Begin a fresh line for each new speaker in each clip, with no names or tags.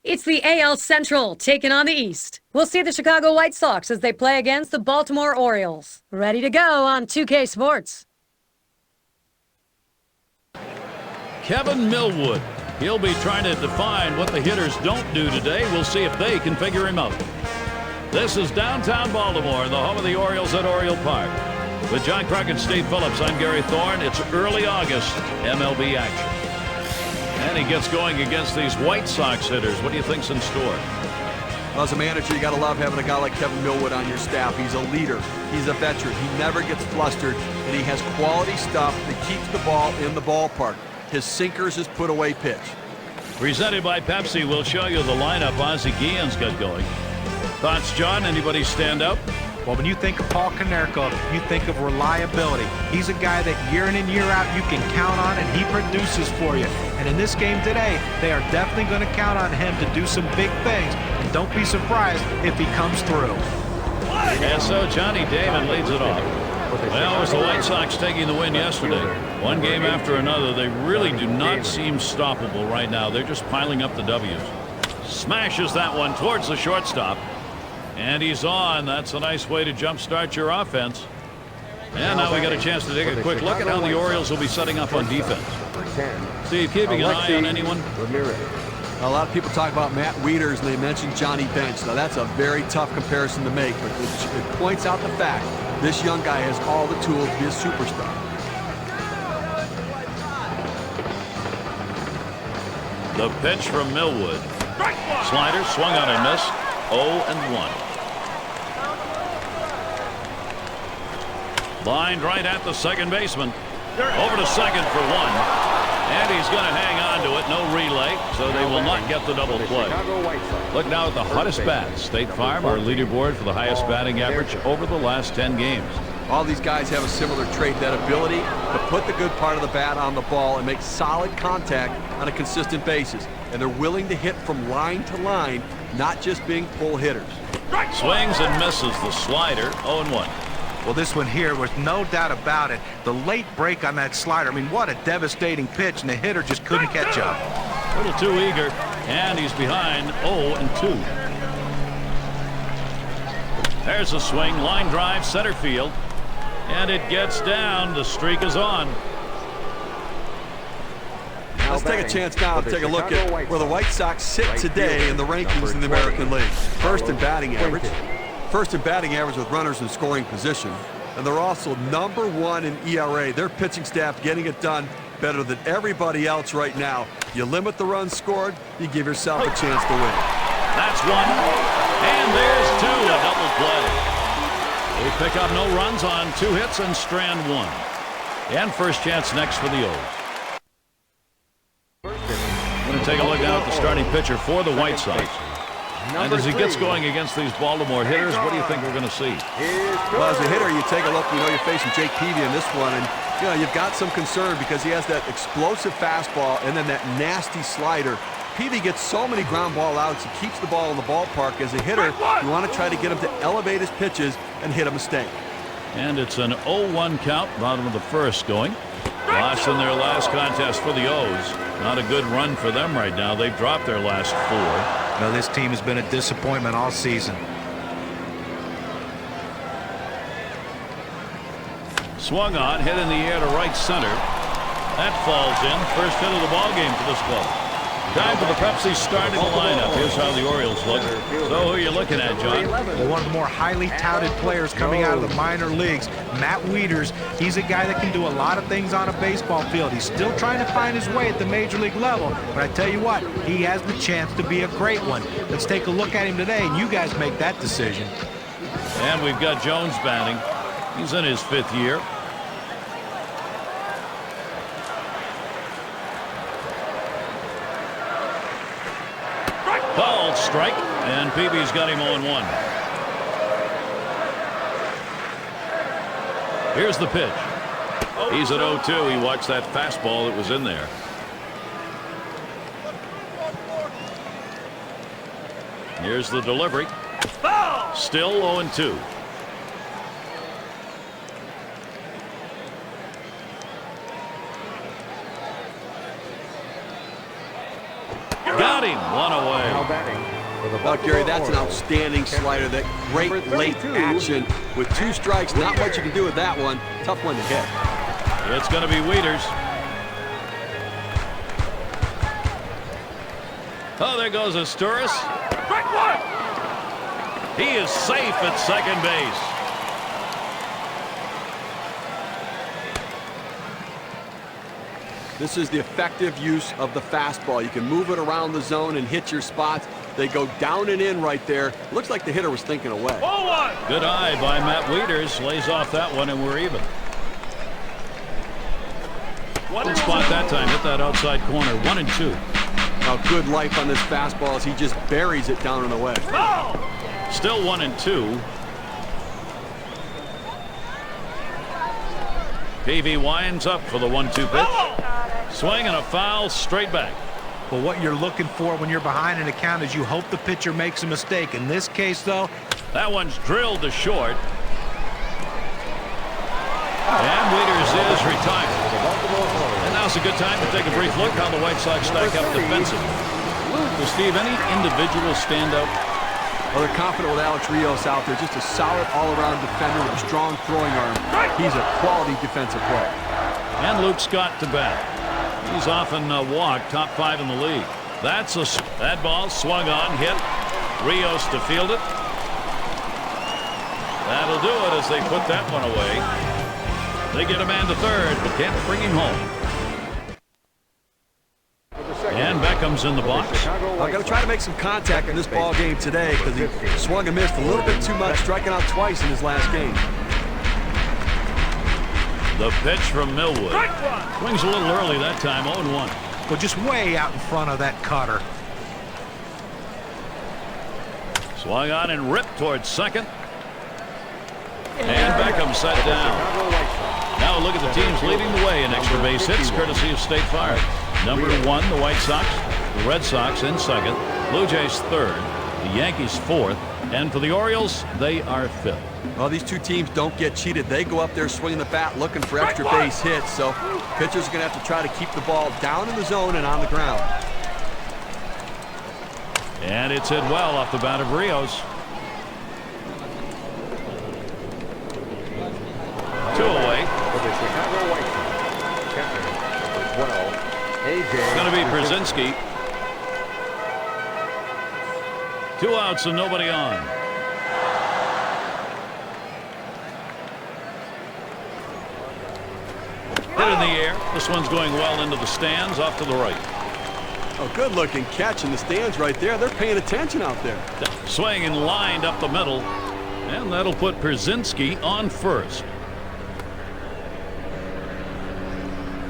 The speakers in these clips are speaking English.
It's the AL Central taking on the East. We'll see the Chicago White Sox as they play against the Baltimore Orioles. Ready to go on 2K Sports.
Kevin Millwood. He'll be trying to define what the hitters don't do today. We'll see if they can figure him out. This is downtown Baltimore, the home of the Orioles at Oriole Park. With John Kruk and Steve Phillips, I'm Gary Thorne. It's early August MLB action. And he gets going against these White Sox hitters. What do you think's in store?
Well, as a manager, you got to love having a guy like Kevin Millwood on your staff. He's a leader. He's a veteran. He never gets flustered, and he has quality stuff that keeps the ball in the ballpark. His sinker's his put-away pitch.
Presented by Pepsi, we'll show you the lineup Ozzie Guillen's got going. Thoughts, John? Anybody stand out?
Well, when you think of Paul Konerko, you think of reliability. He's a guy that year in and year out you can count on, and he produces for you. And in this game today, they are definitely going to count on him to do some big things. And don't be surprised if he comes through.
And so Johnny Damon leads it off. Well, it was the White Sox taking the win yesterday. One game after another, they really do not seem stoppable right now. They're just piling up the W's. Smashes that one towards the shortstop. And he's on. That's a nice way to jumpstart your offense. And now we got a chance to take a quick look at how the Orioles will be setting up on defense. Steve, keeping an eye on anyone?
A lot of people talk about Matt Wieters, and they mentioned Johnny Bench. Now, that's a very tough comparison to make, but it points out the fact this young guy has all the tools to be a superstar.
The pitch from Millwood. Slider swung on and missed. 0-1. Lined right at the second baseman. Over to second for one. And he's going to hang on to it. No relay, so they will not get the double play. Look now at the hottest bats. State Farm, our leaderboard for the highest batting average over the last 10 games.
All these guys have a similar trait, that ability to put the good part of the bat on the ball and make solid contact on a consistent basis. And they're willing to hit from line to line, not just being pull hitters.
Swings and misses the slider. 0-1.
Well, this one here was no doubt about it. The late break on that slider. I mean, what a devastating pitch, and the hitter just couldn't catch up.
A little too eager, and he's behind 0-2. There's a swing, line drive, center field, and it gets down. The streak is on.
Let's take a chance now to take a look at where the White Sox sit today in the rankings in the American League. First in batting average. First in batting average with runners in scoring position. And they're also #1 in ERA. Their pitching staff getting it done better than everybody else right now. You limit the runs scored, you give yourself a chance to win.
That's one. And there's two. A double play. They pick up no runs on 2 hits and strand 1. And first chance next for the O's. We're going to take a look now at the starting pitcher for the White Sox. And as he gets going against these Baltimore hitters, what do you think we're going to see?
Well, as a hitter, you take a look, you know you're facing Jake Peavy in this one, and you know you've got some concern because he has that explosive fastball and then that nasty slider. Peavy gets so many ground ball outs, he keeps the ball in the ballpark. As a hitter, you want to try to get him to elevate his pitches and hit a mistake.
And it's an 0-1 count, bottom of the first going. Lost in their last contest for the O's. Not a good run for them right now. They've dropped their last 4.
No, this team has been a disappointment all season.
Swung on, hit in the air to right center. That falls in. First hit of the ball game for this club. Time for the Pepsi starting lineup. Here's how the Orioles look. So who are you looking at, John?
Well, one of the more highly touted players coming out of the minor leagues, Matt Wieters. He's a guy that can do a lot of things on a baseball field. He's still trying to find his way at the major league level. But I tell you what, he has the chance to be a great one. Let's take a look at him today, and you guys make that decision.
And we've got Jones batting. He's in his 5th year. Called strike, and Peavy's got him 0-1. Here's the pitch. He's at 0-2. He watched that fastball that was in there. Here's the delivery. Still 0-2. Got him. One away.
Well, Gary, that's an outstanding slider. That great late action. With 2 strikes, not much you can do with that one. Tough one to hit.
It's going to be Wieters. Oh, there goes Asturis. He is safe at second base.
This is the effective use of the fastball. You can move it around the zone and hit your spots. They go down and in right there. Looks like the hitter was thinking away.
Good eye by Matt Wieters. Lays off that one, and we're even. One spot that time. Hit that outside corner. 1-2.
A good life on this fastball as he just buries it down and away.
Still 1-2. Peavy winds up for the 1-2 pitch. Swing and a foul straight back.
But what you're looking for when you're behind an account is you hope the pitcher makes a mistake. In this case, though,
that one's drilled to short. And Wieters is retired. And now's a good time to take a brief look how the White Sox stack up defensively. Well, Steve, any individual standout?
Well, they're confident with Alex Rios out there. Just a solid all-around defender with a strong throwing arm. He's a quality defensive player.
And Luke Scott to bat. He's often walked, top 5 in the league. That ball swung on, hit. Rios to field it. That'll do it as they put that one away. They get a man to third, but can't bring him home. And Beckham's in the box.
I'm going to try to make some contact in this ball game today because he swung and missed a little bit too much, striking out twice in his last game.
The pitch from Millwood. Swings a little early that time, 0-1.
well, just way out in front of that cutter.
Swung on and ripped towards second. And Beckham set down. Now look at the teams leading the way in extra base hits, courtesy of State Farm. Number 1, the White Sox. The Red Sox in second. Blue Jays third. The Yankees fourth. And for the Orioles, they are fifth.
Well, these two teams don't get cheated. They go up there swinging the bat, looking for extra base hits. So pitchers are going to have to try to keep the ball down in the zone and on the ground.
And it's hit well off the bat of Rios. 2 away.
For the Chicago White Sox, catcher number 12, A.J.
It's going to be Brzezinski. 2 outs and nobody on. Hit in the air. This one's going well into the stands, off to the right.
Oh, good looking catch in the stands right there. They're paying attention out there.
Swing and lined up the middle. And that'll put Brzezinski on first.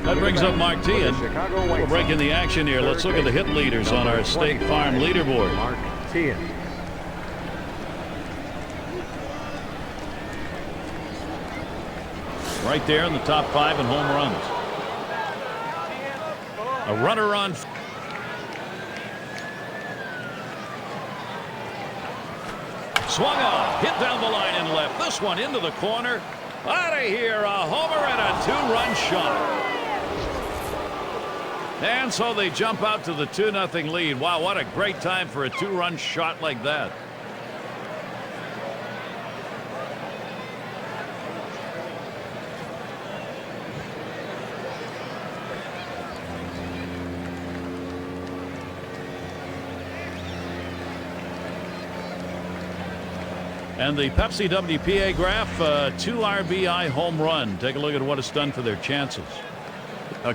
That brings up Mark Tian. We're breaking the action here. Let's look at the hit leaders on our State Farm leaderboard.
Mark Tian.
Right there in the top 5 in home runs. A runner on. Swung on, hit down the line and left. This one into the corner. Out of here, a homer and a 2-run shot. And so they jump out to the 2-0 lead. Wow, what a great time for a 2-run shot like that. And the Pepsi WPA graph, 2 RBI home run. Take a look at what it's done for their chances.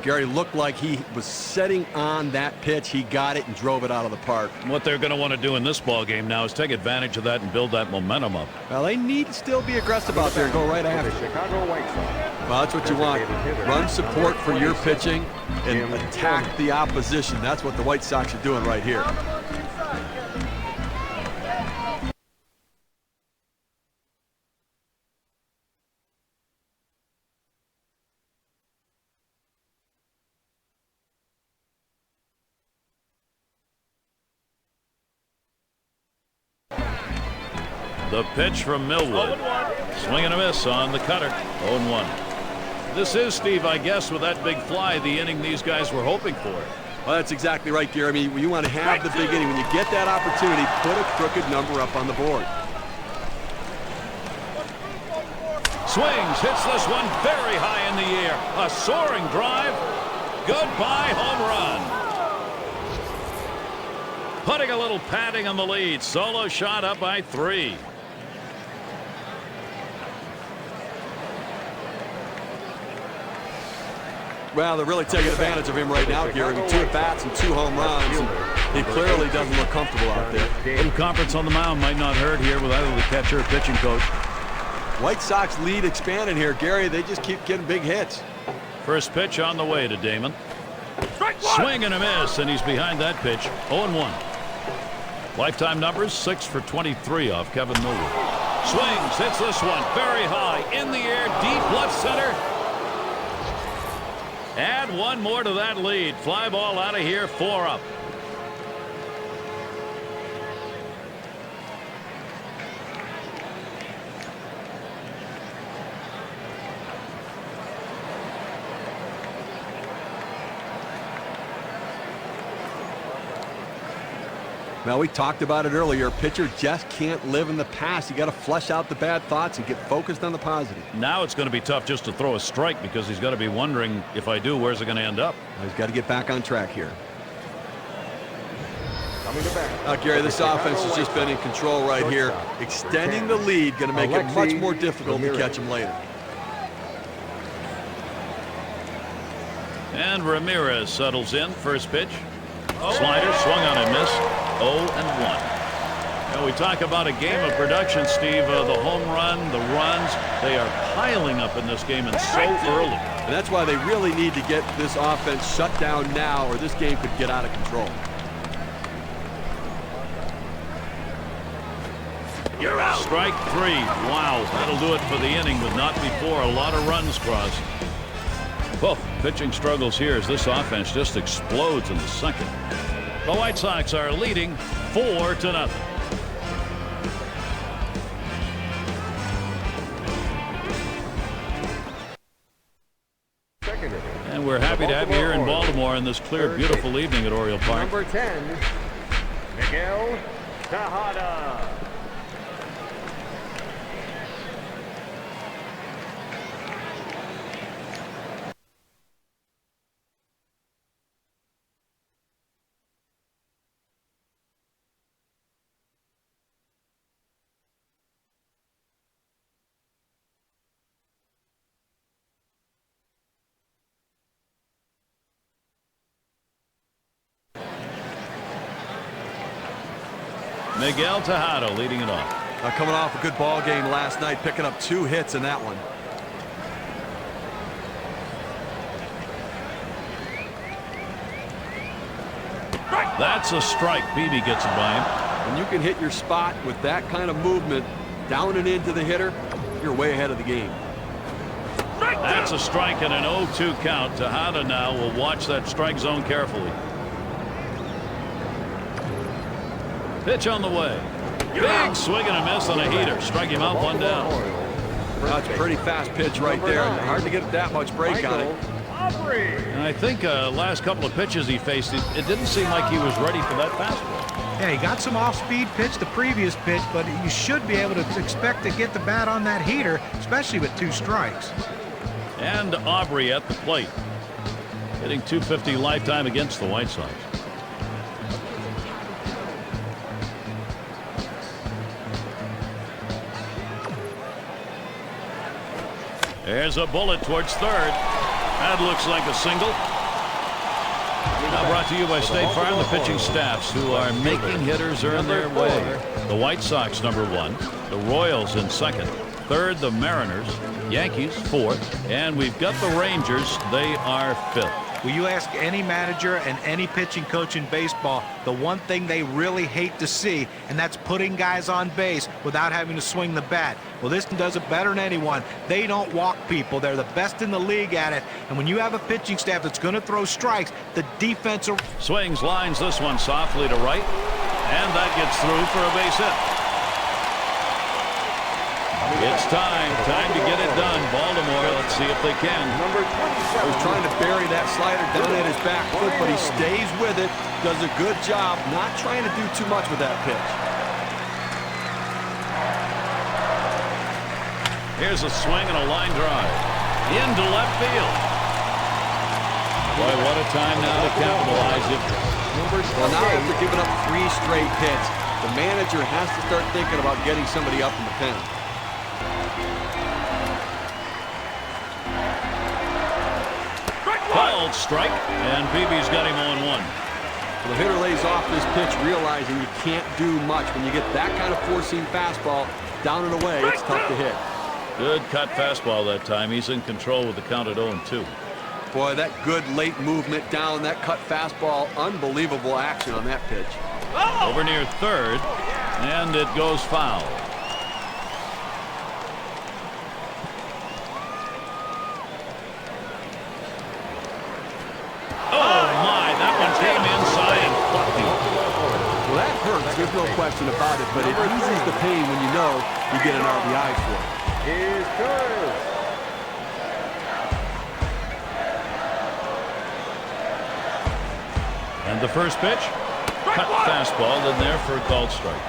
Gary looked like he was setting on that pitch. He got it and drove it out of the park.
What they're going to want to do in this ball game now is take advantage of that and build that momentum up.
Well, they need to still be aggressive out there and go right after.
Chicago White Sox.
Well, that's what you want. Run support for your pitching and attack the opposition. That's what the White Sox are doing right here.
The pitch from Millwood. Swing and a miss on the cutter. 0-1. This is, Steve, I guess, with that big fly, the inning these guys were hoping for.
Well, that's exactly right, Gary. I mean, you want to have the big inning. When you get that opportunity, put a crooked number up on the board.
Swings, hits this one very high in the air. A soaring drive. Goodbye home run. Putting a little padding on the lead. Solo shot up by 3.
Well, they're really taking advantage of him right now, Gary, with 2 at-bats and 2 home runs. And he clearly doesn't look comfortable out there.
A little conference on the mound might not hurt here with either the catcher or pitching coach.
White Sox lead expanding here, Gary. They just keep getting big hits.
First pitch on the way to Damon. Swing and a miss, and he's behind that pitch. 0-1. Lifetime numbers 6 for 23 off Kevin Millwood. Swings, hits this one very high in the air, deep left center. Add one more to that lead. Fly ball out of here, 4 up.
Well, we talked about it earlier. Pitcher just can't live in the past. You got to flush out the bad thoughts and get focused on the positive.
Now it's going to be tough just to throw a strike because he's got to be wondering, if I do, where's it going to end up?
He's got to get back on track here.
Coming to bat.
Gary, this offense has just been in control right here. Extending the lead, going to make it much more difficult to catch him later.
And Ramirez settles in. First pitch. Slider swung on and missed. 0-1. Now we talk about a game of production, Steve. The home run, the runs, they are piling up in this game and so early.
And that's why they really need to get this offense shut down now, or this game could get out of control.
You're out. Strike 3. Wow, that'll do it for the inning, but not before a lot of runs crossed. Well, pitching struggles here as this offense just explodes in the second. The White Sox are leading 4-0. And we're happy to have you here in Baltimore on this clear, beautiful evening at Oriole Park.
Number 10, Miguel Tejada.
Miguel Tejada leading it off.
Coming off a good ball game last night, picking up 2 hits in that one.
That's a strike. Beebe gets it by him.
When you can hit your spot with that kind of movement down and into the hitter, you're way ahead of the game.
That's a strike and an 0-2 count. Tejada now will watch that strike zone carefully. Pitch on the way. Big swing and a miss on a heater. Strike him out, 1 down.
That's a pretty fast pitch right there. Hard to get that much break on it.
And I think last couple of pitches he faced, it didn't seem like he was ready for that fastball.
Yeah, he got some off-speed pitch the previous pitch, but you should be able to expect to get the bat on that heater, especially with 2 strikes.
And Aubrey at the plate. Hitting .250 lifetime against the White Sox. There's a bullet towards third. That looks like a single. Now brought to you by State Farm, the pitching staffs who are making hitters earn their way. The White Sox, number 1. The Royals in second. Third, the Mariners. Yankees, 4th. And we've got the Rangers. They are 5th.
Will you ask any manager and any pitching coach in baseball the one thing they really hate to see, and that's putting guys on base without having to swing the bat? Well, this does it better than anyone. They don't walk people. They're the best in the league at it. And when you have a pitching staff that's going to throw strikes, the defense...
Swings, lines this one softly to right. And that gets through for a base hit. It's time to get it done. Baltimore, let's see if they can.
Number 27.
He's trying to bury that slider down at his back foot, but he stays with it, does a good job, not trying to do too much with that pitch.
Here's a swing and a line drive into left field. Boy, what a time now to capitalize it.
Well, now after giving up 3 straight hits, the manager has to start thinking about getting somebody up in the pen.
Called strike, and Peavy's got him 0-1.
The hitter lays off this pitch, realizing you can't do much. When you get that kind of four-seam fastball down and away, it's tough to hit.
Good cut fastball that time. He's in control with the count at 0-2.
Boy, that good late movement down, that cut fastball, unbelievable action on that pitch.
Over near third, and it goes foul. Oh, my, that one came inside and plucked him.
Well, that hurts, there's no question about it, but it eases the pain when you know you get an RBI for it.
Is good.
And the first pitch, cut fastball in there for a called strike.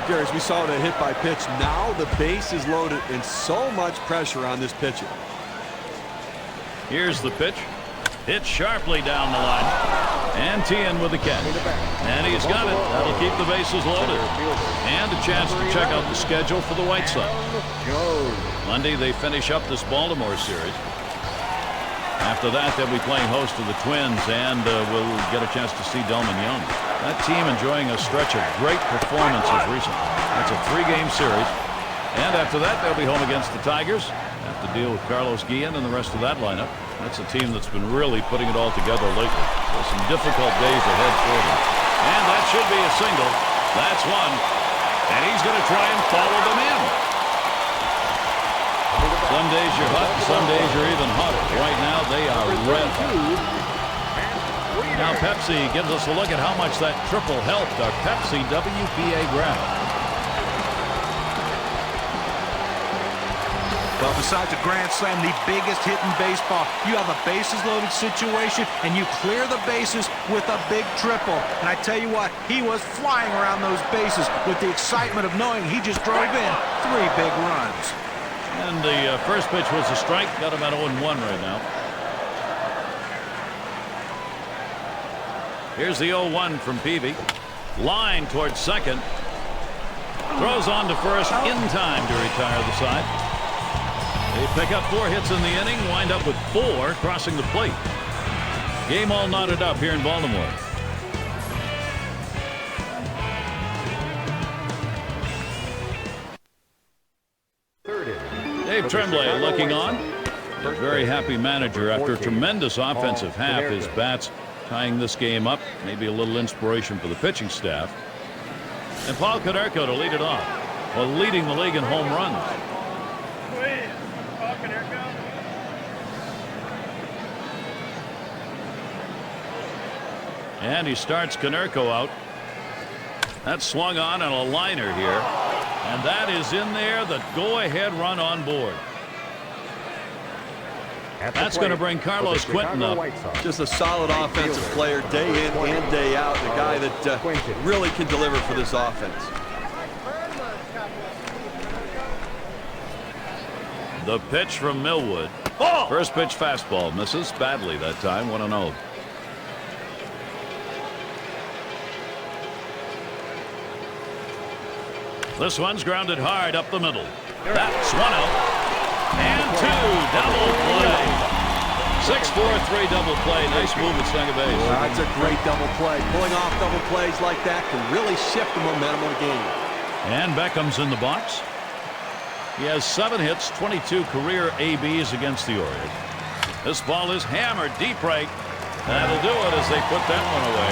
Darius, we saw that hit by pitch. Now the base is loaded and so much pressure on this pitcher.
Here's the pitch. Hit sharply down the line. And Tien with the catch. And he's got it. That'll keep the bases loaded. And a chance to check out the schedule for the White Sox. Monday they finish up this Baltimore series. After that, they'll be playing host to the Twins, and we'll get a chance to see Delman Young. That team enjoying a stretch of great performances recently. That's a 3-game series. And after that, they'll be home against the Tigers. Have to deal with Carlos Guillen and the rest of that lineup. That's a team that's been really putting it all together lately. There's some difficult days ahead for them. And that should be a single. That's one. And he's going to try and follow them in. Some days you're hot, some days you're even hotter. Right now, they are red hot. Now Pepsi gives us a look at how much that triple helped our Pepsi WPA grab.
Well, besides a grand slam, the biggest hit in baseball, you have a bases-loaded situation, and you clear the bases with a big triple. And I tell you what, he was flying around those bases with the excitement of knowing he just drove in 3 big runs.
And the first pitch was a strike. Got him at 0-1 right now. Here's the 0-1 from Peavy. Line towards second. Throws on to first in time to retire the side. They pick up 4 hits in the inning. Wind up with 4 crossing the plate. Game all knotted up here in Baltimore. Dave Tremblay looking on. A very happy manager after a tremendous offensive half. His bats tying this game up. Maybe a little inspiration for the pitching staff. And Paul Konerko to lead it off. Well, leading the league in home runs. And he starts Konerko out. That's swung on a liner here. And that is in there, the go-ahead run on board. That's going to bring Carlos Quentin up.
Just a solid offensive player day in and day out. The guy that really can deliver for this offense.
The pitch from Millwood. First pitch fastball. Misses badly that time. 1-0. This one's grounded hard up the middle. That's 1 out. And 2. Double play. 6-4-3 double play. Nice move at second base.
That's a great double play. Pulling off double plays like that can really shift the momentum of the game.
And Beckham's in the box. He has 7 hits, 22 career ABs against the Orioles. This ball is hammered deep right. That'll do it as they put that one away.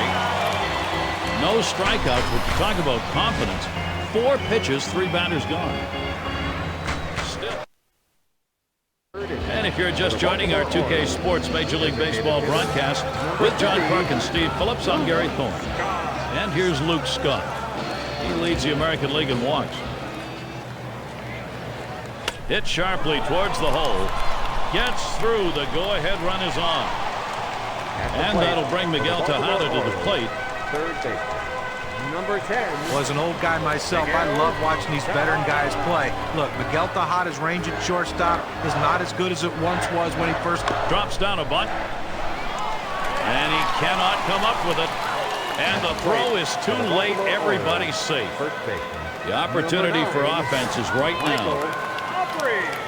No strikeout, but you talk about confidence. 4 pitches, 3 batters gone. Still. And if you're just joining our 2K Sports Major League Baseball broadcast with John Park and Steve Phillips, I'm Gary Thorne. And here's Luke Scott. He leads the American League in walks. Hit sharply towards the hole. Gets through. The go-ahead run is on. And that'll bring Miguel Tejada to the plate.
Third base. Number 10.
Well, as an old guy myself, I love watching these veteran guys play. Look, Miguel Tejada's range at shortstop is not as good as it once was when he first
Drops down a bunt. And he cannot come up with it. And the throw is too late. Everybody's safe.
First base.
The opportunity for offense is right now.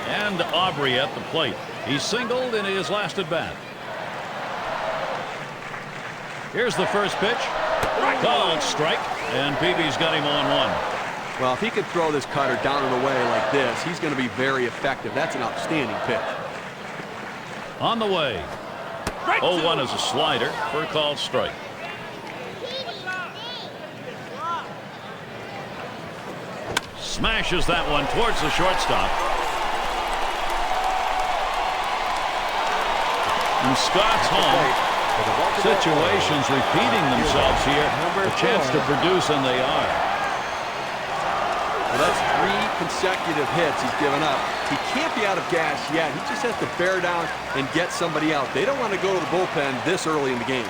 And Aubrey at the plate. He singled in his last at bat. Here's the first pitch. Called strike. And Peavy's got him on one.
Well, if he could throw this cutter down and away like this, he's going to be very effective. That's an outstanding pitch.
On the way. 0-1 is a slider for a called strike. Smashes that one towards the shortstop. And Scott's home. Situations repeating themselves here. A chance to produce, and they are.
Well, that's 3 consecutive hits he's given up. He can't be out of gas yet. He just has to bear down and get somebody out. They don't want to go to the bullpen this early in the game.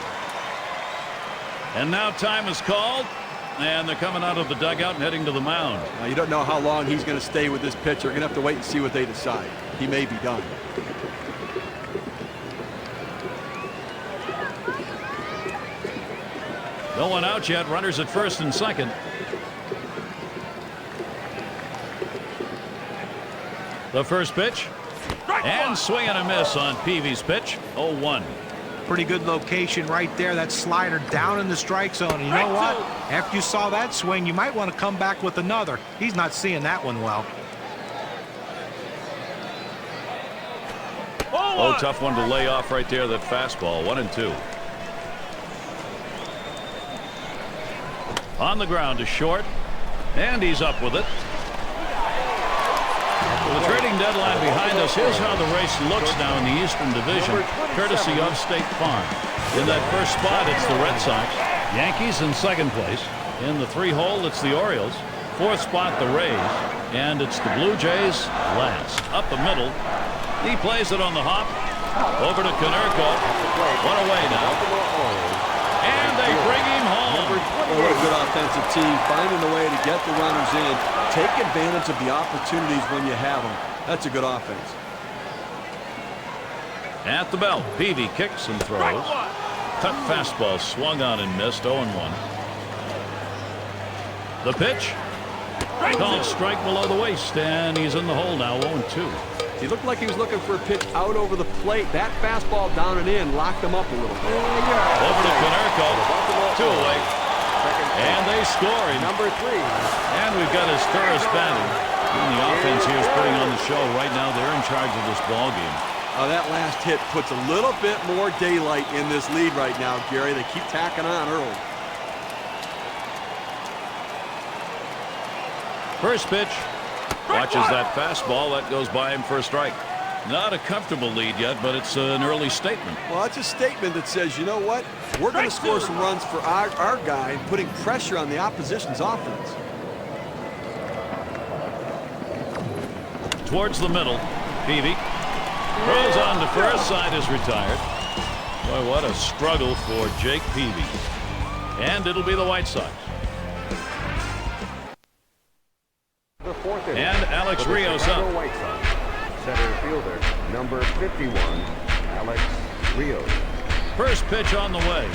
And now time is called. And they're coming out of the dugout and heading to the mound.
Now, you don't know how long he's going to stay with this pitcher. You're going to have to wait and see what they decide. He may be done.
No one out yet. Runners at first and second. The first pitch. And swing and a miss on Peavy's pitch. 0-1.
pretty good location right there. That slider down in the strike zone. And you know what? After you saw that swing, you might want to come back with another. He's not seeing that one well.
Oh, tough one to lay off right there. That fastball. 1-2. On the ground to short. And he's up with it. With the trading deadline behind us, here's how the race looks now in the Eastern Division, courtesy of State Farm. In that first spot, it's the Red Sox. Yankees in second place. In the 3-hole, it's the Orioles. Fourth spot, the Rays. And it's the Blue Jays last. Up the middle. He plays it on the hop. Over to Konerko. One away now. And they bring him home.
What a good offensive team, finding a way to get the runners in. Take advantage of the opportunities when you have them. That's a good offense.
At the belt, Peavy kicks and throws. Cut fastball swung on and missed. 0-1. The pitch. Called strike below the waist, and he's in the hole now. 0-2.
He looked like he was looking for a pitch out over the plate. That fastball down and in locked him up a little bit.
Over to Konerko. 2 away. And they score him.
Number 3.
And we've got his Ferris batting. And the offense here is putting on the show. Right now, they're in charge of this ball game.
That last hit puts a little bit more daylight in this lead right now, Gary. They keep tacking on early.
First pitch. Watches that fastball. That goes by him for a strike. Not a comfortable lead yet, but it's an early statement.
Well, it's a statement that says, you know what? We're going to score some runs for our guy, putting pressure on the opposition's offense.
Towards the middle. Peavy throws on to first. Side is retired. Boy, what a struggle for Jake Peavy. And it'll be the White Sox.
The fourth inning.
And Alex Rios up.
White Sox. Center fielder, number 51, Alex Rios.
First pitch on the way.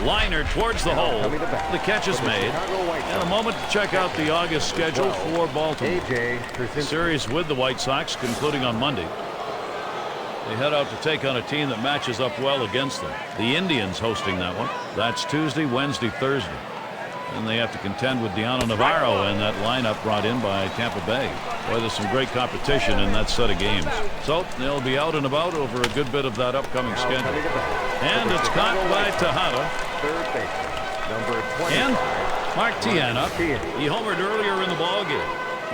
Liner towards the hole. The catch is made. And a moment to check out the August schedule for Baltimore. The series with the White Sox concluding on Monday. They head out to take on a team that matches up well against them. The Indians hosting that one. That's Tuesday, Wednesday, Thursday. And they have to contend with Deano Navarro and that lineup brought in by Tampa Bay. Boy, there's some great competition in that set of games. So they'll be out and about over a good bit of that upcoming schedule. And it's caught by Tejada.
Third base, number 20.
And Mark Tiana. He homered earlier in the ballgame.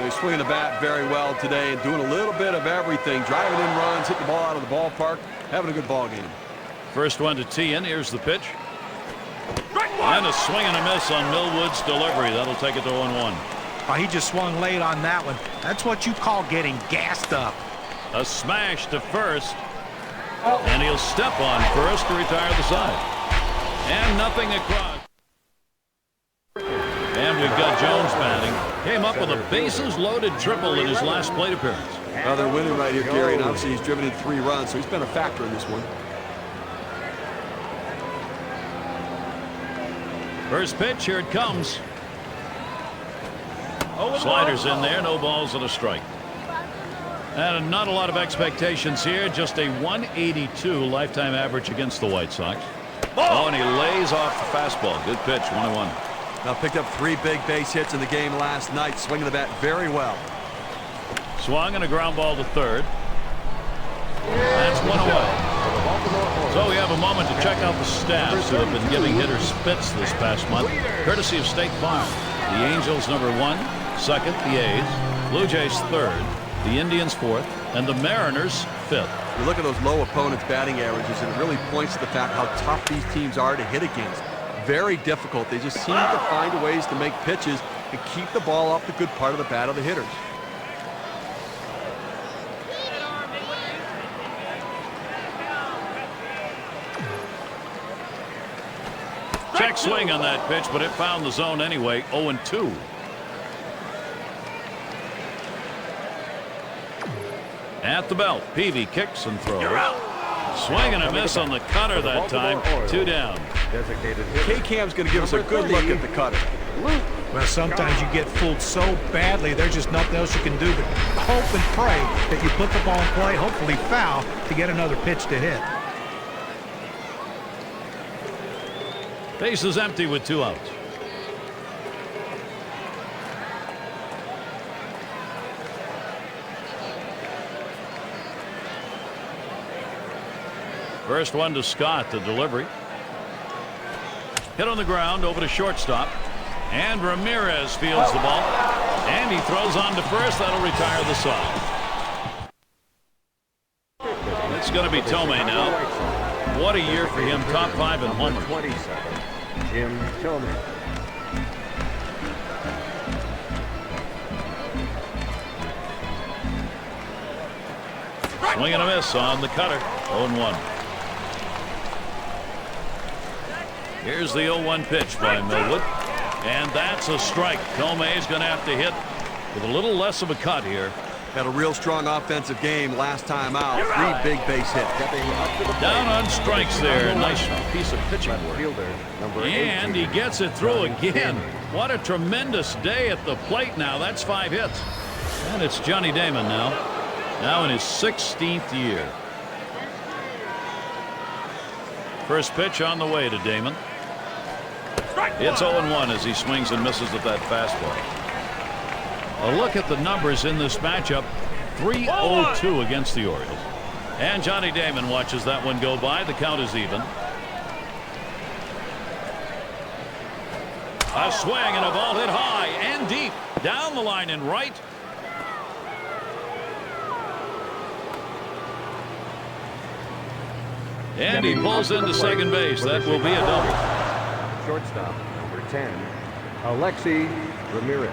He's swinging the bat very well today and doing a little bit of everything. Driving in runs, hitting the ball out of the ballpark, having a good ball game.
First one to Tian. Here's the pitch. And a swing and a miss on Millwood's delivery. That'll take it to 0-1.
Oh, he just swung late on that one. That's what you call getting gassed up.
A smash to first. And he'll step on first to retire the side. And nothing across. And we've got Jones batting. Came up with a bases-loaded triple in his last plate appearance.
Well, they're winning right here, Gary, and obviously he's driven in 3 runs, so he's been a factor in this one.
First pitch, here it comes. Sliders in there, no balls and a strike. And not a lot of expectations here, just a 182 lifetime average against the White Sox. Oh, and he lays off the fastball. Good pitch, 1-1.
Now picked up 3 big base hits in the game last night, swinging the bat very well.
Swung and a ground ball to third. That's 1 away. So we have a moment to check out the staffs who have been giving hitters fits this past month, courtesy of State Farm. The Angels #1, second the A's, Blue Jays 3rd, the Indians 4th, and the Mariners 5th.
You look at those low opponents' batting averages, and it really points to the fact how tough these teams are to hit against. Very difficult. They just seem to find ways to make pitches and keep the ball off the good part of the bat of the hitters.
Check swing on that pitch, but it found the zone anyway. 0-2. At the belt, Peavy kicks and throws. Swing and a miss on the cutter that time. 2 down.
K-Cam's going to give us a good look at the cutter.
Well, sometimes you get fooled so badly, there's just nothing else you can do but hope and pray that you put the ball in play, hopefully foul, to get another pitch to hit.
Base is empty with 2 outs. First one to Scott, the delivery. Hit on the ground over to shortstop. And Ramirez fields the ball. And he throws on to first. That'll retire the side. It's going to be Tomei now. What a year for him. Top 5 in homers.
27, Jim Tomei.
Swing and a miss on the cutter. 0-1. Here's the 0-1 pitch by Millwood. And that's a strike. Tomei's going to have to hit with a little less of a cut here.
Had a real strong offensive game last time out. 3 big base hits.
Down on strikes there. Nice piece of pitching work. And he gets it through again. What a tremendous day at the plate now. That's 5 hits. And it's Johnny Damon now. Now in his 16th year. First pitch on the way to Damon. It's 0-1 as he swings and misses at that fastball. A look at the numbers in this matchup. 3-0-2 against the Orioles. And Johnny Damon watches that one go by. The count is even. A swing and a ball hit high and deep. Down the line and right. And he pulls into second base. That will be a double.
Shortstop, number 10, Alexi Ramirez.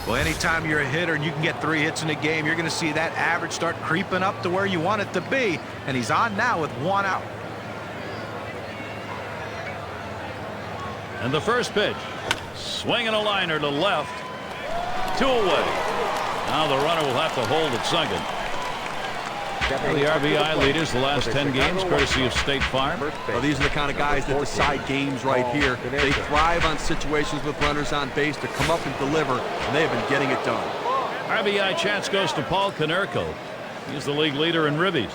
Well, anytime you're a hitter and you can get 3 hits in a game, you're going to see that average start creeping up to where you want it to be. And he's on now with 1 out.
And the first pitch. Swinging a liner to left. 2 away. Now the runner will have to hold at second. The RBI leaders the last 10 games, courtesy of State Farm.
Well, these are the kind of guys that decide games right here. They thrive on situations with runners on base to come up and deliver, and they have been getting it done.
RBI chance goes to Paul Konerko. He's the league leader in ribbies.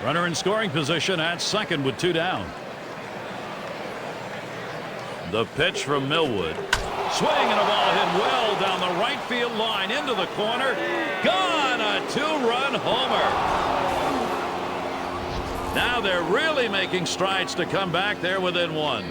Runner in scoring position at second with 2 down. The pitch from Millwood. Swing and a ball hit well down the right field line into the corner. Gone, a 2-run homer. Now they're really making strides to come back there within 1.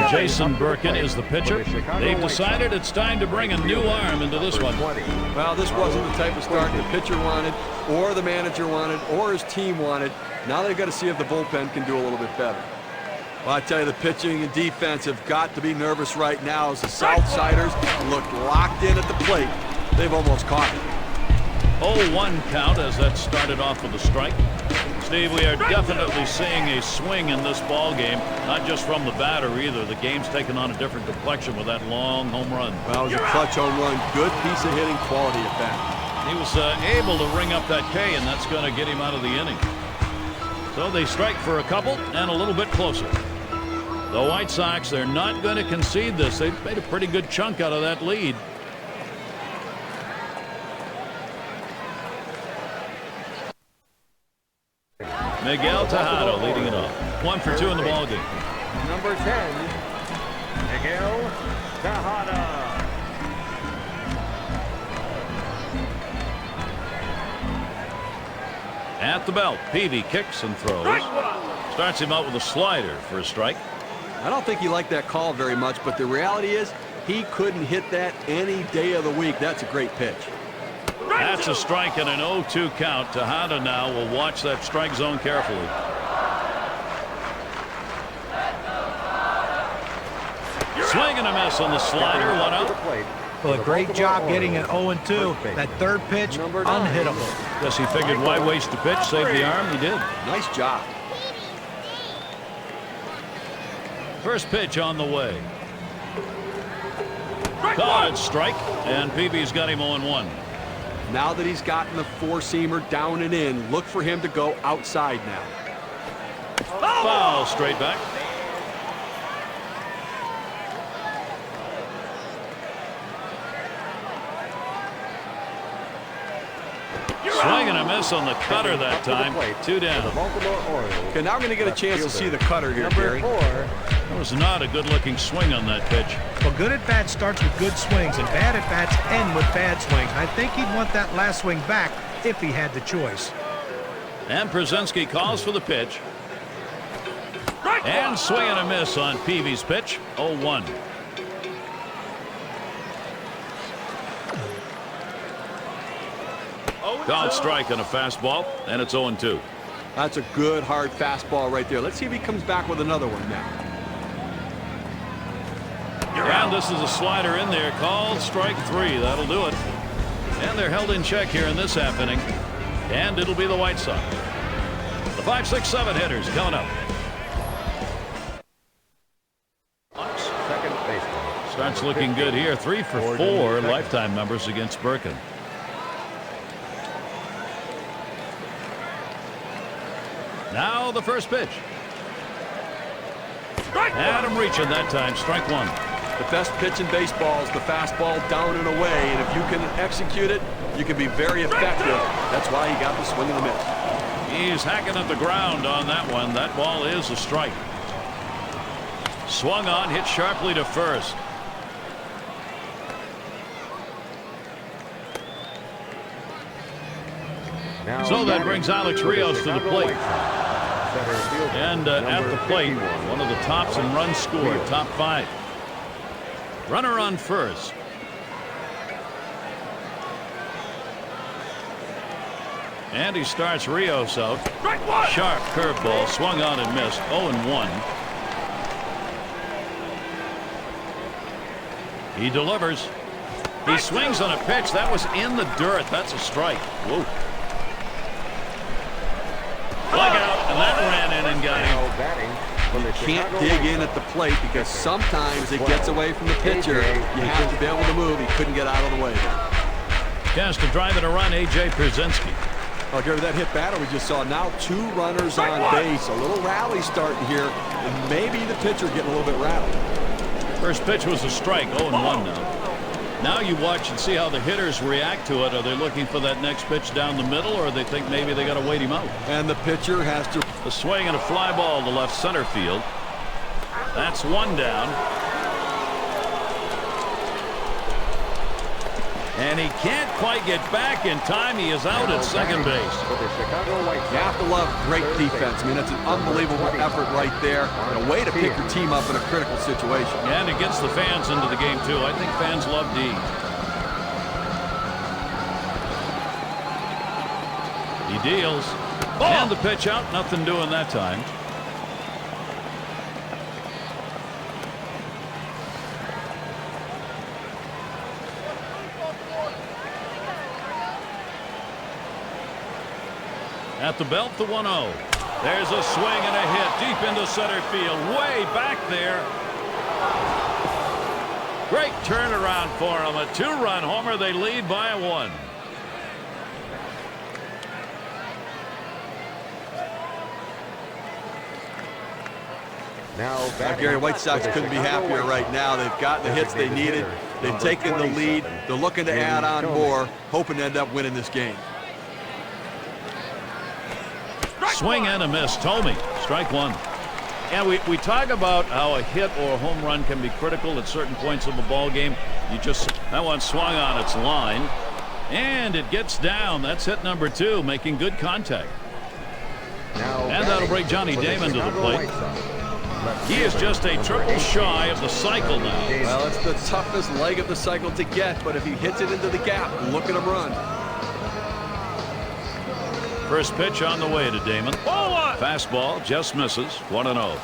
Jason Birkin is the pitcher. They've decided it's time to bring a new arm into this one.
Well, this wasn't the type of start the pitcher wanted, or the manager wanted, or his team wanted. Now they've got to see if the bullpen can do a little bit better. Well, I tell you, the pitching and defense have got to be nervous right now as the Southsiders look locked in at the plate. They've almost caught it.
0-1 count as that started off with a strike. Steve, we are definitely seeing a swing in this ball game, not just from the batter either. The game's taken on a different complexion with that long home run.
Well, it was a clutch home run. Good piece of hitting, quality at bat.
He was able to ring up that K, and that's going to get him out of the inning. So they strike for a couple and a little bit closer. The White Sox, they're not going to concede this. They've made a pretty good chunk out of that lead. Miguel Tejada leading it off. 1 for 2 in the ballgame.
Number 10, Miguel Tejada.
At the belt, Peavy kicks and throws. Starts him out with a slider for a strike.
I don't think he liked that call very much, but the reality is he couldn't hit that any day of the week. That's a great pitch.
That's a strike and an 0-2 count. Tejada now will watch that strike zone carefully. Swing and a miss on the slider. 1 out.
Well, a great job getting an 0-2. That third pitch, unhittable.
Guess he figured why waste the pitch, save the arm. He did.
Nice job.
First pitch on the way. Called strike, and Peavy's got him 0-1.
Now that he's gotten the four-seamer down and in, look for him to go outside now.
Foul straight back. Swing and a miss on the cutter that time. 2 down.
Okay, now we're going to get a chance to see the cutter here, Gary.
That was not a good-looking swing on that pitch.
Well, good at-bat starts with good swings, and bad at-bats end with bad swings. I think he'd want that last swing back if he had the choice.
And Przenski calls for the pitch. And swing and a miss on Peavy's pitch. 0-1. Called strike on a fastball, and it's 0-2.
That's a good, hard fastball right there. Let's see if he comes back with another one now.
And this is a slider in there. Called strike 3. That'll do it. And they're held in check here in this half inning. And it'll be the White Sox. The 5, 6, 7 hitters coming up.
Second baseman.
Starts looking good here. 3 for 4 lifetime members against Birkin. Now the first pitch. Adam reaching that time. Strike 1.
The best pitch in baseball is the fastball down and away, and if you can execute it, you can be very effective. That's why he got the swing and the miss.
He's hacking at the ground on that one. That ball is a strike. Swung on, hit sharply to first. So that brings Alex Rios to the plate. And at the plate, one of the tops in runs scored, top 5. Runner on first. And he starts Rios out. Sharp curveball, swung on and missed. 0-1. He delivers. He swings on a pitch that was in the dirt. That's a strike. Whoa. Plug out, and that ran in and got him.
You can't dig in at the plate because sometimes it gets away from the pitcher. You have to be able to move. He couldn't get out of the way.
Chance to drive it a run, A.J. Przenski.
Oh, Gary, that hit batter we just saw. Now 2 runners on base. A little rally starting here, and maybe the pitcher getting a little bit rattled.
First pitch was a strike. 0-1 now. Now you watch and see how the hitters react to it. Are they looking for that next pitch down the middle, or they think maybe they got to wait him out?
And the pitcher has to.
A swing and a fly ball to left center field. That's 1 down. And he can't quite get back in time. He is out at second base.
For the Chicago White Sox.
You have to love great defense. I mean, that's an unbelievable effort right there. And a way to pick your team up in a critical situation.
And it gets the fans into the game, too. I think fans love D. He deals. And the pitch out. Nothing doing that time. At the belt, the 1-0. There's a swing and a hit deep into center field. Way back there. Great turnaround for him. A 2-run homer. They lead by a 1.
Now,
Gary, White Sox couldn't be happier right now. They've gotten the hits they needed. They've taken the lead. They're looking to add on more, hoping to end up winning this game.
Swing and a miss. Tomey, strike 1. And we talk about how a hit or a home run can be critical at certain points of a ball game. That one swung on its line, and it gets down. That's hit number 2, making good contact. And that'll bring Johnny Damon to the plate. He is just a triple shy of the cycle now.
Well, it's the toughest leg of the cycle to get, but if he hits it into the gap, look at him run.
First pitch on the way to Damon. Fastball just misses. 1-0.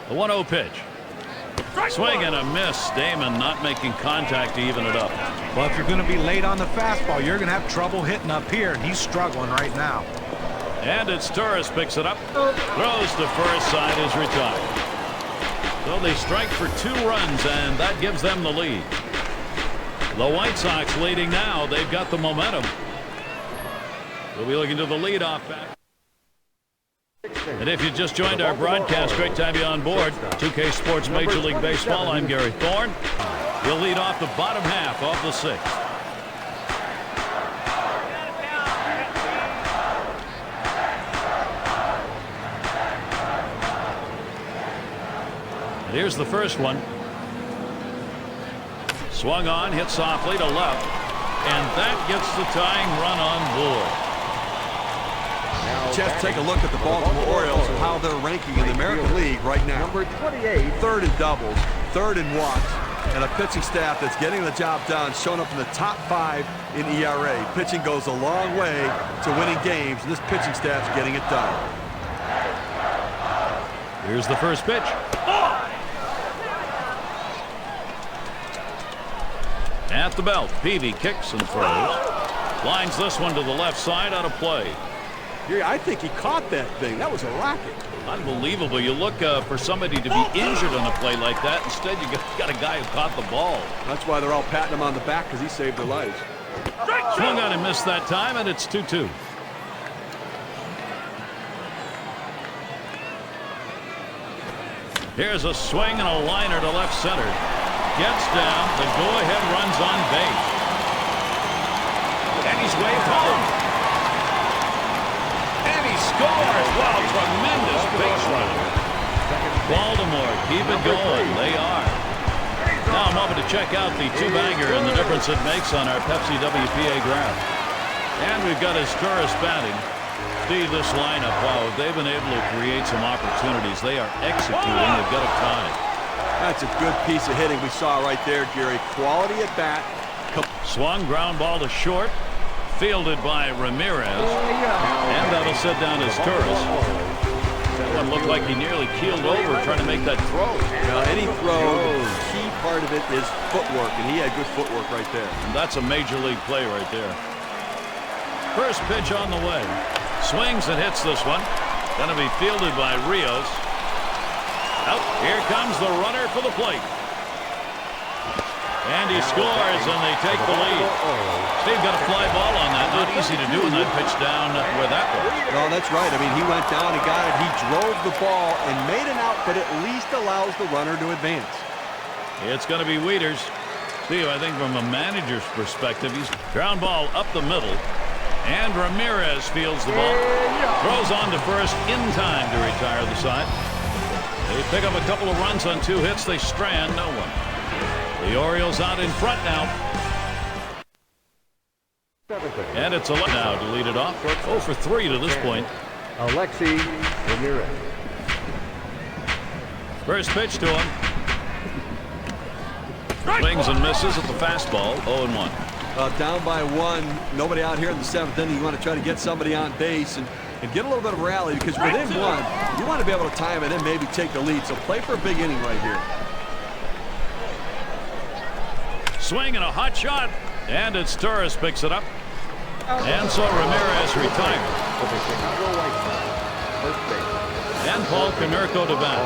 The 1-0 pitch. Swing and a miss. Damon not making contact to even it up.
Well, if you're going to be late on the fastball, you're going to have trouble hitting up here, and he's struggling right now.
And it's Torres picks it up. Throws to first. Side is retired. So they strike for 2 runs, and that gives them the lead. The White Sox leading now. They've got the momentum. We'll be looking to the leadoff back. And if you just joined our broadcast, great to have you on board. 2K Sports Major League Baseball. I'm Gary Thorne. He'll lead off the bottom half of the 6th. And here's the first one. Swung on, hit softly to left, and that gets the tying run on board.
Just take a look at the Baltimore Orioles and how they're ranking in the American League right now.
Number 28.
3rd in doubles, 3rd in walks, and a pitching staff that's getting the job done, showing up in the top 5 in ERA. Pitching goes a long way to winning games, and this pitching staff's getting it done.
Here's the first pitch. At the belt, Peavy kicks and throws. Lines this one to the left side, out of play.
Yeah, I think he caught that thing. That was a rocket.
Unbelievable. You look for somebody to be injured on a play like that. Instead, you got a guy who caught the ball.
That's why they're all patting him on the back, because he saved their lives.
Swung on and missed that time, and it's 2-2. Here's a swing and a liner to left center. Gets down. The go-ahead runs on base. And he's waved home. And he scores. Wow, tremendous base running. Baltimore, keep it going. They are. Now a moment to check out the 2-bagger and the difference it makes on our Pepsi WPA graph. And we've got his tourist batting. Steve, this lineup, wow, they've been able to create some opportunities. They are executing. They've got a tie.
That's a good piece of hitting we saw right there, Gary. Quality at bat.
Swung, ground ball to short. Fielded by Ramirez. And that'll sit down as Torres. That one looked like he nearly keeled over trying to make that throw.
Any throw, the key part of it is footwork, and he had good footwork right there.
And that's a major league play right there. First pitch on the way. Swings and hits this one. Going to be fielded by Rios. Out. Here comes the runner for the plate. And he scores, and they take the lead. Steve got a fly ball on that. Not easy to do in that pitch down where that was.
No, that's right. I mean, he went down and got it. He drove the ball and made an out, but at least allows the runner to advance.
It's going to be Wieters. Steve, I think from a manager's perspective, he's ground ball up the middle. And Ramirez fields the ball. Throws on to first in time to retire the side. They pick up a couple of runs on 2 hits. They strand no one. The Orioles out in front now. And it's 11 now to lead it off. 0 for 3 to this point.
Alexi Ramirez.
First pitch to him. Swings and misses at the fastball. 0-1.
Down by 1. Nobody out here in the 7th inning. You want to try to get somebody on base and get a little bit of rally, because within 1, you want to be able to time it and maybe take the lead. So play for a big inning right here.
Swing and a hot shot. And it's Torres picks it up. And so Ramirez retired.
For the Chicago White Sox, first base.
And Paul Konerko to bat.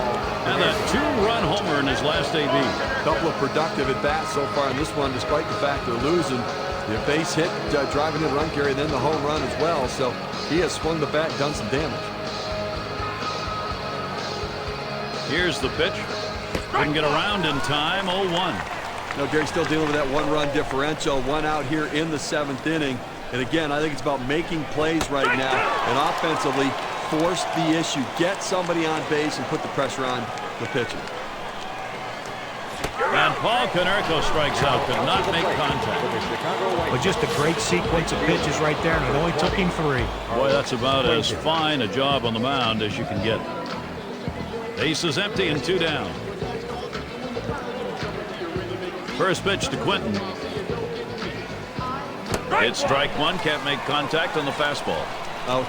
And a 2-run homer in his last AB.
A couple of productive at-bats so far in this one, despite the fact they're losing. The base hit, driving in run carry, and then the home run as well. So he has swung the bat, done some damage.
Here's the pitch. Couldn't get around in time. 0-1.
No, Gary's still dealing with that 1-run differential. 1 out here in the 7th inning. And again, I think it's about making plays right now and offensively force the issue. Get somebody on base and put the pressure on the pitcher.
And Paul Konerko strikes out. Could not make contact.
But just a great sequence of pitches right there, and it only took him 3.
Boy, that's about as fine a job on the mound as you can get. Base is empty and 2 down. First pitch to Quinton. It's strike 1. Can't make contact on the fastball.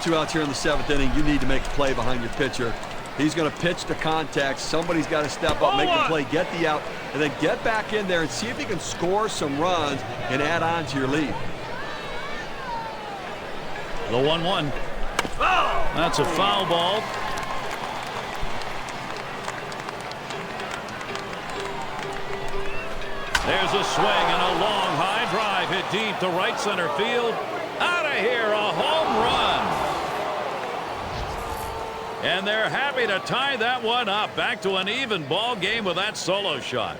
2 outs here in the 7th inning. You need to make a play behind your pitcher. He's going to pitch to contact. Somebody's got to step up, make the play, get the out, and then get back in there and see if you can score some runs and add on to your lead.
The 1-1. That's a foul ball. There's a swing and a long high drive hit deep to right center field. Out of here, a home run. And they're happy to tie that one up. Back to an even ball game with that solo shot.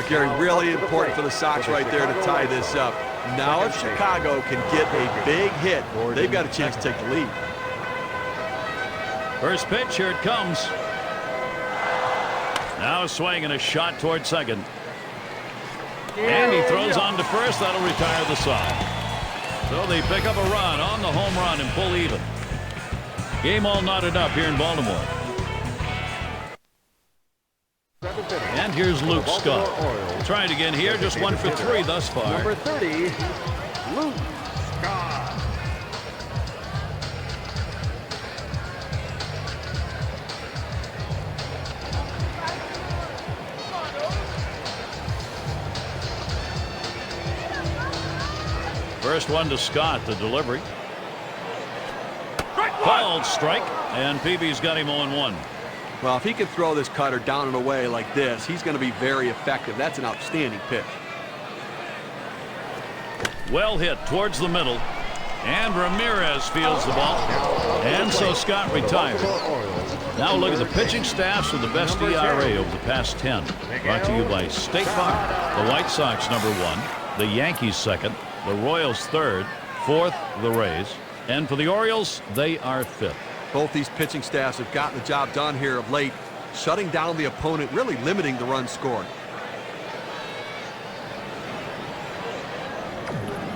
Gary, really important for the Sox right there to tie this up. Now if Chicago can get a big hit, they've got a chance to take the lead.
First pitch, here it comes. Now a swing and a shot toward second. And he throws on to first. That'll retire the side. So they pick up a run on the home run and pull even. Game all knotted up here in Baltimore. And here's Luke Scott. Trying again here, just 1 for 3 thus far.
Number 30, Luke Scott.
First one to Scott, the delivery. Called strike, and Peavy's got him 0-1.
Well, if he can throw this cutter down and away like this, he's going to be very effective. That's an outstanding pitch.
Well hit towards the middle, and Ramirez fields the ball, and so Scott retired. Now look at the pitching staffs with the best ERA over the past 10. Brought to you by State Farm. The White Sox #1, the Yankees 2nd, the Royals 3rd, 4th the Rays, and for the Orioles, they are 5th.
Both these pitching staffs have gotten the job done here of late, shutting down the opponent, really limiting the runs scored.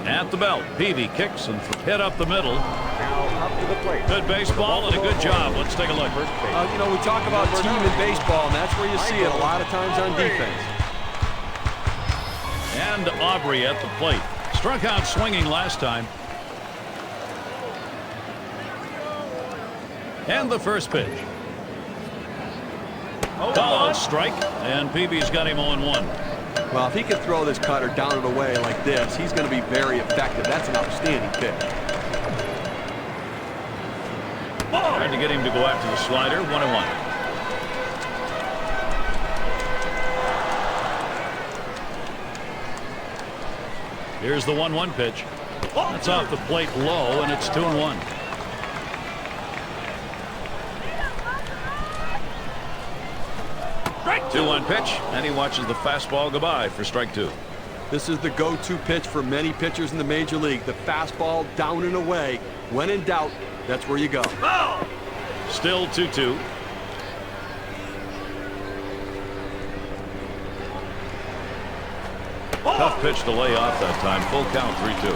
At the belt, Peavy kicks and hit up the middle.
Now up to the plate.
Good baseball and a good job. Let's take a look.
You know, we talk about team in baseball, and that's where you see it a lot of times on defense.
And Aubrey at the plate. Struck out swinging last time. And the first pitch. Called strike, and Peavy's got him 0-1.
Well, if he can throw this cutter down and away like this, he's going to be very effective. That's an outstanding pitch.
Tried to get him to go after the slider. 1-1. Here's the 1-1 pitch. That's off the plate low, and it's 2-1. Right, 2-1 pitch, and he watches the fastball go by for strike 2.
This is the go-to pitch for many pitchers in the major league. The fastball down and away. When in doubt, that's where you go.
Still 2-2. Tough pitch to lay off that time. Full count, 3-2.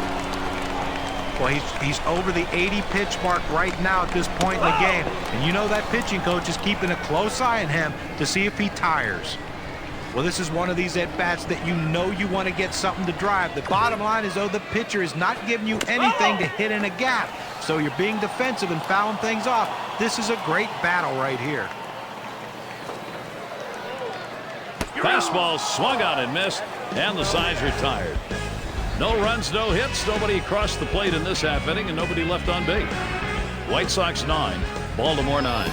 Well, he's over the 80 pitch mark right now at this point in the game. And you know that pitching coach is keeping a close eye on him to see if he tires. Well, this is one of these at-bats that you know you want to get something to drive. The bottom line is, though, the pitcher is not giving you anything to hit in a gap. So you're being defensive and fouling things off. This is a great battle right here.
Fastball swung on and missed, and the side's retired. No runs, no hits, nobody crossed the plate in this half inning, and nobody left on base. White Sox 9, Baltimore 9.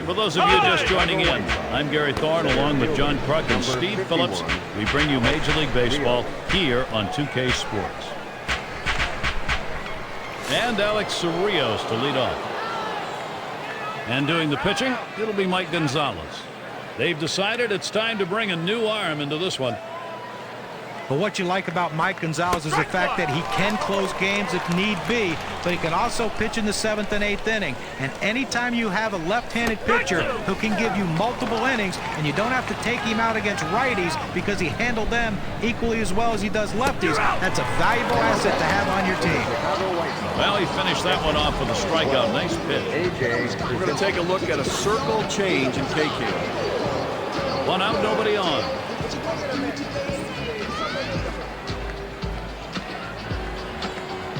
For those of you just joining in, I'm Gary Thorne along with John Kruk and Steve Phillips. We bring you Major League Baseball here on 2K Sports. And Alex Rios to lead off. And doing the pitching, it'll be Mike Gonzalez. They've decided it's time to bring a new arm into this one.
But what you like about Mike Gonzalez is the fact that he can close games if need be, but he can also pitch in the 7th and 8th inning. And anytime you have a left-handed pitcher who can give you multiple innings, and you don't have to take him out against righties because he handled them equally as well as he does lefties, that's a valuable asset to have on your team.
Well, he finished that one off with a strikeout. Nice pitch.
We're going to take a look at a circle change in K-Camp.
One out, nobody on.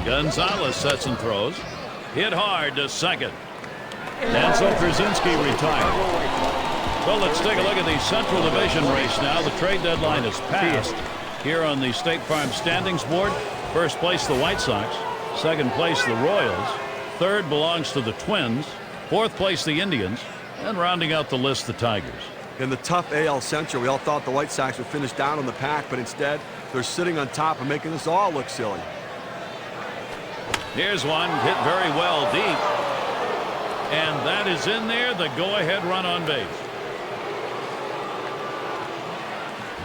Gonzalez sets and throws. Hit hard to second. And so Krasinski retired. Well, let's take a look at the Central Division race now. The trade deadline is passed. Here on the State Farm standings board, first place the White Sox, second place the Royals, third belongs to the Twins, fourth place the Indians, and rounding out the list the Tigers.
In the tough AL Central, we all thought the White Sox would finish down on the pack, but instead they're sitting on top and making us all look silly.
Here's one hit very well deep, and that is in there, the go-ahead run on base.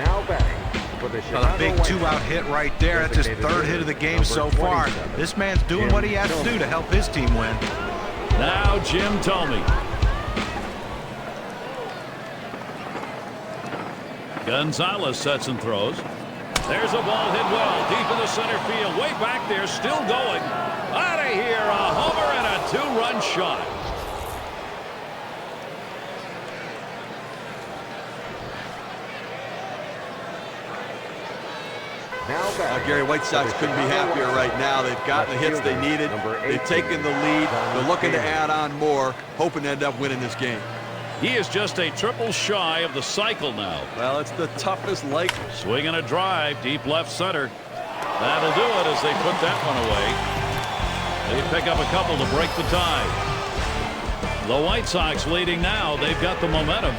Now batting for the
A big 2-out hit right there. That's his 3rd hit of the game so far. This man's doing what he has to do to help his team win.
Now Jim Thome. Gonzalez sets and throws. There's a ball hit well deep in the center field, way back there, still going. Out of here, a homer and a 2-run shot.
Gary, White Sox couldn't be happier right now. They've gotten the hits they needed. They've taken the lead. They're looking to add on more, hoping to end up winning this game.
He is just a triple shy of the cycle now.
Well, it's the toughest like.
Swinging a drive, deep left center. That'll do it as they put that one away. They pick up a couple to break the tie. The White Sox leading now. They've got the momentum.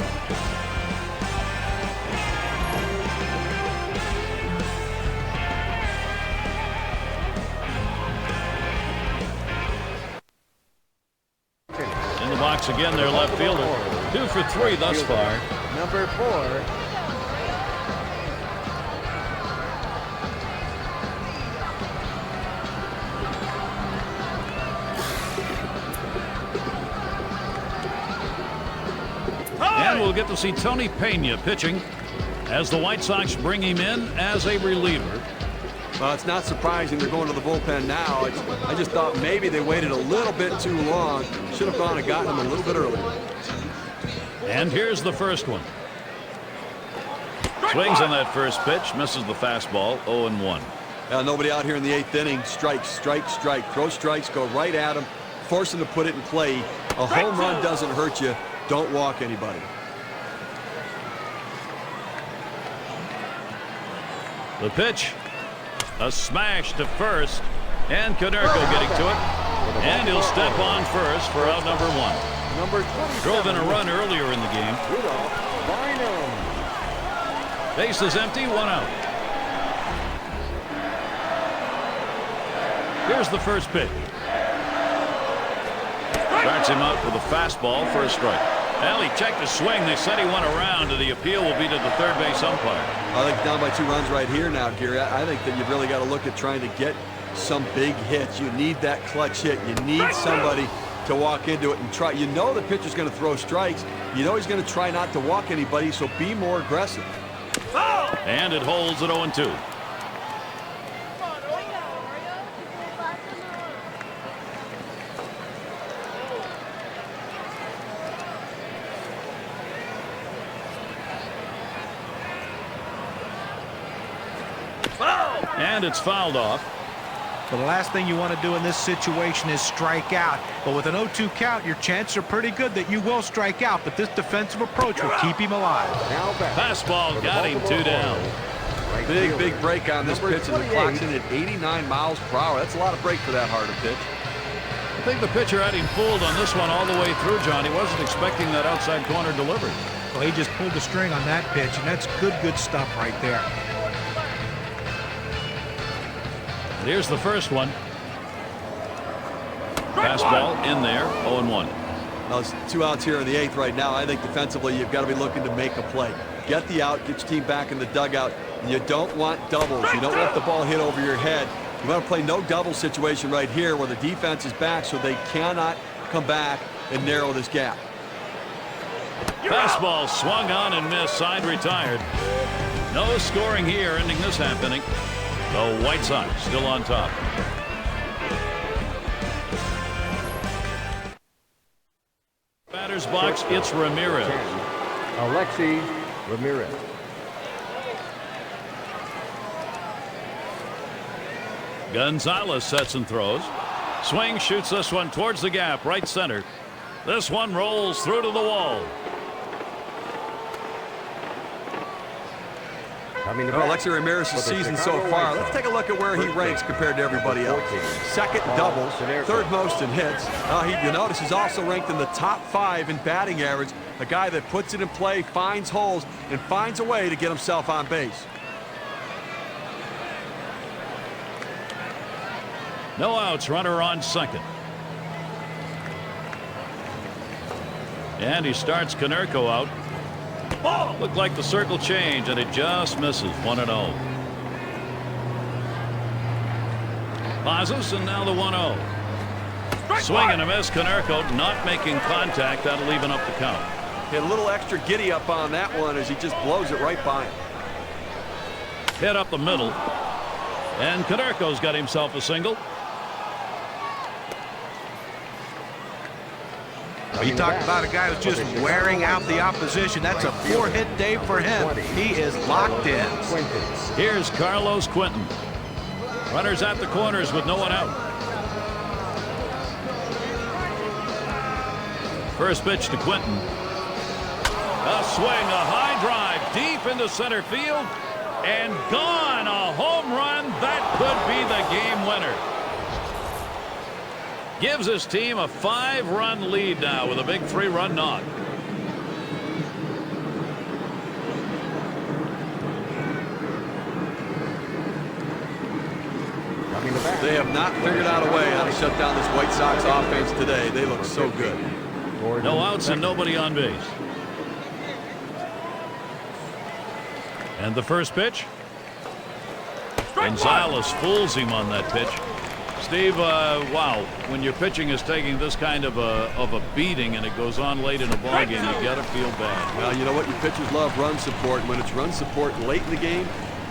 In the box again, their left fielder. 2 for 3 thus far.
Number 4.
And we'll get to see Tony Pena pitching as the White Sox bring him in as a reliever.
Well, it's not surprising they're going to the bullpen now. I just thought maybe they waited a little bit too long. Should have gone and gotten him a little bit earlier.
And here's the first one. Swings on that first pitch, misses the fastball, 0-1.
Nobody out here in the 8th inning. Strike, strike, strike. Throw strikes, go right at him, force him to put it in play. A home run doesn't hurt you. Don't walk anybody.
The pitch, a smash to first, and Konerko getting to it, and he'll step on first for out number 1.
Number 27.
Drove in a run earlier in the game. Base is empty, 1 out. Here's the first pitch. Starts him out with a fastball for a strike. Well, he checked the swing. They said he went around, and the appeal will be to the third base umpire.
I think down by 2 runs right here now, Gary. I think that you've really got to look at trying to get some big hits. You need that clutch hit. You need somebody to walk into it and try. You know the pitcher's going to throw strikes. You know he's going to try not to walk anybody, so be more aggressive.
And it holds at 0-2. And it's fouled off.
Well, the last thing you want to do in this situation is strike out. But with an 0-2 count, your chances are pretty good that you will strike out. But this defensive approach will keep him alive.
Fastball got him 2 down.
Big break on this pitch, and the clock's in at 89 miles per hour. That's a lot of break for that harder pitch.
I think the pitcher had him fooled on this one all the way through, John. He wasn't expecting that outside corner delivery.
Well, he just pulled the string on that pitch, and that's good stuff right there.
Here's the first one. Fastball in there, 0-1.
Now, it's 2 outs here in the 8th right now. I think defensively you've got to be looking to make a play. Get the out, get your team back in the dugout. And you don't want doubles. You don't want the ball hit over your head. You want to play no double situation right here where the defense is back so they cannot come back and narrow this gap.
Fastball swung on and missed. Side retired. No scoring here, ending this half inning. The White Sox still on top. Batter's box, it's Ramirez.
Alexi Ramirez.
Gonzalez sets and throws. Swing, shoots this one towards the gap, right center. This one rolls through to the wall.
Well, Alexi Ramirez's season so far. Let's take a look at where he ranks compared to everybody else. Second doubles, third most in hits. You notice he's also ranked in the top 5 in batting average. A guy that puts it in play, finds holes, and finds a way to get himself on base.
No outs, runner on second. And he starts Konerko out. Looked like the circle change, and it just misses. 1-0. Pauses, and now the 1-0. Swing and a miss. Konerko not making contact. That'll even up the count.
Hit a little extra giddy up on that one as he just blows it right by him.
Hit up the middle. And Konerko's got himself a single.
You talked about a guy who's just wearing out the opposition. That's a 4-hit day for him. He is locked in.
Here's Carlos Quentin. Runners at the corners with no one out. First pitch to Quentin. A swing, a high drive deep into center field, and gone. A home run. That could be the game winner. Gives his team a 5-run lead now with a big 3-run knock.
They have not figured out a way how to shut down this White Sox offense today. They look so good.
No outs and nobody on base. And the first pitch. Gonzalez fools him on that pitch. Steve, wow, when your pitching is taking this kind of a beating and it goes on late in a ball game, you got to feel bad.
Well, you know what? Your pitchers love run support. And when it's run support late in the game,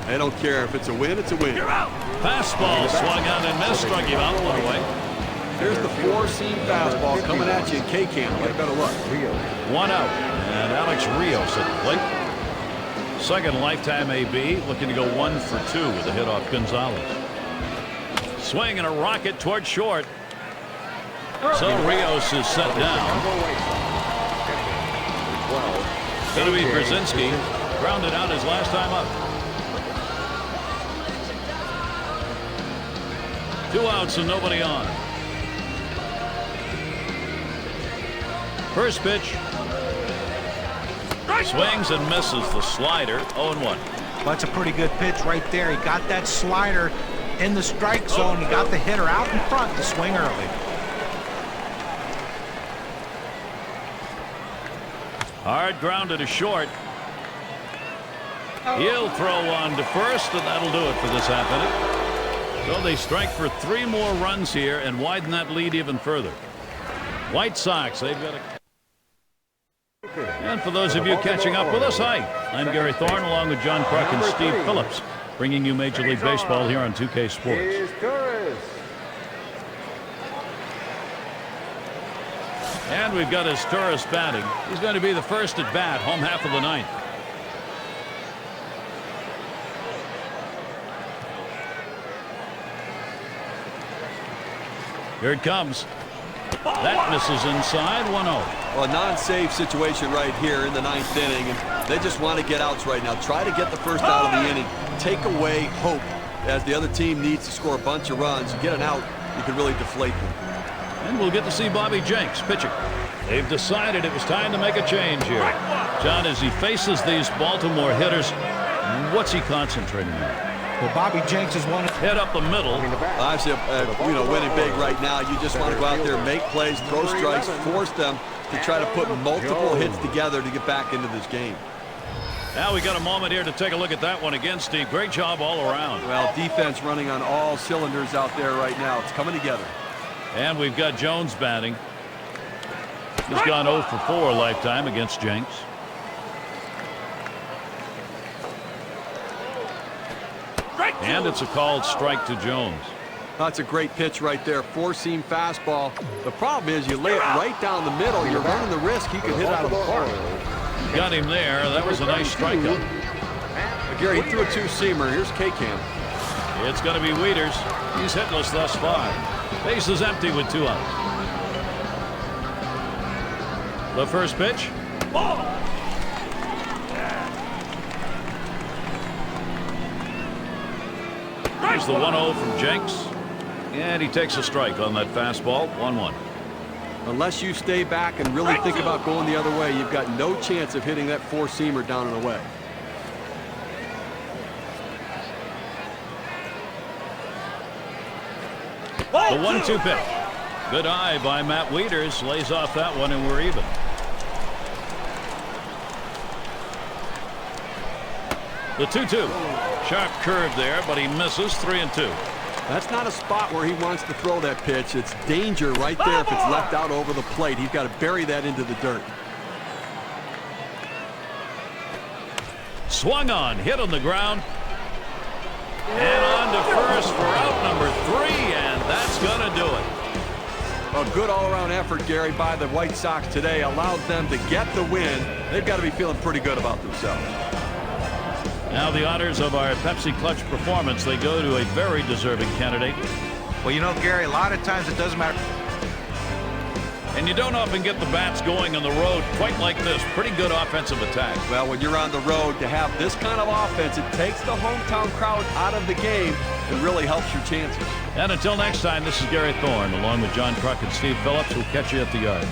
they don't care. If it's a win, it's a win.
Fastball swung on and missed, struck him out one away.
There's the 4-seam fastball coming at you in K-Camp. Get a better look.
1 out, and Alex Rios at the plate. Second lifetime AB, looking to go 1 for 2 with a hit off Gonzalez. Swing and a rocket toward short. So Rios is set down. Going to be Brzezinski. Grounded out his last time up. 2 outs and nobody on. First pitch. Swings and misses the slider. 0-1.
Well, that's a pretty good pitch right there. He got that slider in the strike zone. He got the hitter out in front to swing early.
Hard grounded to short. He'll throw on to first, and that'll do it for this half inning. So they strike for 3 more runs here and widen that lead even further. White Sox, they've got a... And for those of you catching up with us, hi, I'm Gary Thorne along with John Kruk and Steve Phillips, bringing you Major League Baseball here on 2K Sports. And we've got his Torres batting. He's going to be the first at bat, home half of the ninth. Here it comes. That misses inside, 1-0.
Well, a non-save situation right here in the 9th inning, and they just want to get outs right now. Try to get the first out of the inning. Take away hope as the other team needs to score a bunch of runs. You get an out, you can really deflate them.
And we'll get to see Bobby Jenks pitching. They've decided it was time to make a change here. John, as he faces these Baltimore hitters, what's he concentrating on?
Well, Bobby Jenks is one.
Head up the middle.
Obviously, winning big right now. You just want to go out there, make plays, throw strikes, force them to try to put multiple hits together to get back into this game.
Now we got a moment here to take a look at that one again, Steve. Great job all around.
Well, defense running on all cylinders out there right now. It's coming together.
And we've got Jones batting. He's gone 0 for 4 lifetime against Jenks. And it's a called strike to Jones.
That's a great pitch right there. 4-seam fastball. The problem is you lay it right down the middle. You're running the risk he could hit out of the park.
Got him there. That was a nice strikeout.
But Gary, he threw a 2-seamer. Here's K-Cam.
It's going to be Wieters. He's hitless thus far. Base is empty with 2 outs. The first pitch. Here's the 1-0 from Jenks. And he takes a strike on that fastball. 1-1.
Unless you stay back and really think about going the other way, you've got no chance of hitting that 4-seamer down and away.
The 1-2 pitch. Good eye by Matt Wieters. Lays off that one, and we're even. The 2-2. Sharp curve there, but he misses. 3-2.
That's not a spot where he wants to throw that pitch. It's danger right there if it's left out over the plate. He's got to bury that into the dirt.
Swung on, hit on the ground. And on to first for out number 3, and that's going to do it.
A good all-around effort, Gary, by the White Sox today allows them to get the win. They've got to be feeling pretty good about themselves.
Now the honors of our Pepsi Clutch performance, they go to a very deserving candidate.
Well, you know, Gary, a lot of times it doesn't matter.
And you don't often get the bats going on the road quite like this. Pretty good offensive attack.
Well, when you're on the road, to have this kind of offense, it takes the hometown crowd out of the game and really helps your chances.
And until next time, this is Gary Thorne, along with John Kruk and Steve Phillips. We'll catch you at the yard.